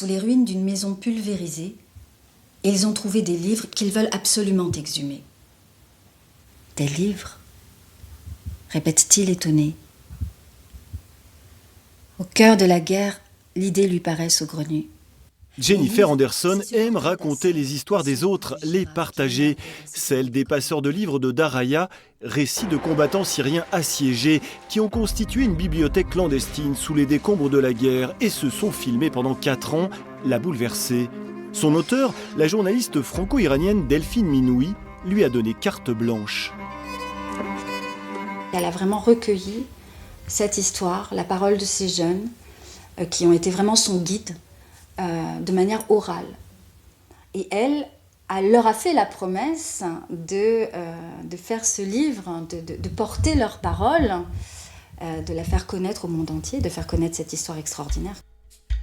sous les ruines d'une maison pulvérisée et ils ont trouvé des livres qu'ils veulent absolument exhumer. Des livres ? Répète-t-il étonné. Au cœur de la guerre, l'idée lui paraît saugrenue. Jennifer Anderson aime raconter les histoires des autres, les partager. Celle des passeurs de livres de Daraya, récits de combattants syriens assiégés qui ont constitué une bibliothèque clandestine sous les décombres de la guerre et se sont filmés pendant 4 ans, l'a bouleversée. Son auteur, la journaliste franco-iranienne Delphine Minoui, lui a donné carte blanche. Elle a vraiment recueilli cette histoire, la parole de ces jeunes qui ont été vraiment son guide de manière orale. Et elle leur a fait la promesse de faire ce livre, de porter leur parole, de la faire connaître au monde entier, de faire connaître cette histoire extraordinaire.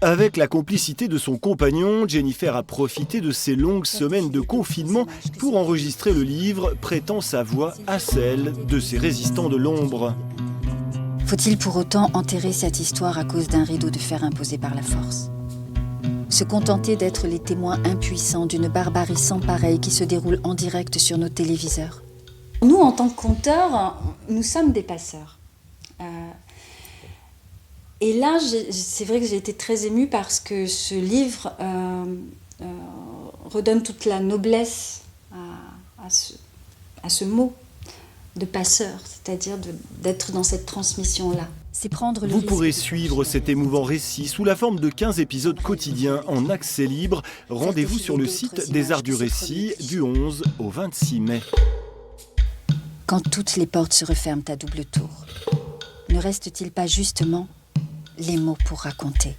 Avec la complicité de son compagnon, Jennifer a profité de ces longues semaines de confinement pour enregistrer le livre, prêtant sa voix à celle de ces résistants de l'ombre. Faut-il pour autant enterrer cette histoire à cause d'un rideau de fer imposé par la force ? Se contenter d'être les témoins impuissants d'une barbarie sans pareille qui se déroule en direct sur nos téléviseurs ? Nous, en tant que conteurs, nous sommes des passeurs. Et là, c'est vrai que j'ai été très émue parce que ce livre redonne toute la noblesse à ce mot de passeur, c'est-à-dire d'être dans cette transmission-là. Vous pourrez suivre cet émouvant récit sous la forme de 15 épisodes quotidiens en accès libre. Rendez-vous sur le site des Arts du Récit du 11 au 26 mai. Quand toutes les portes se referment à double tour, ne reste-t-il pas justement les mots pour raconter ?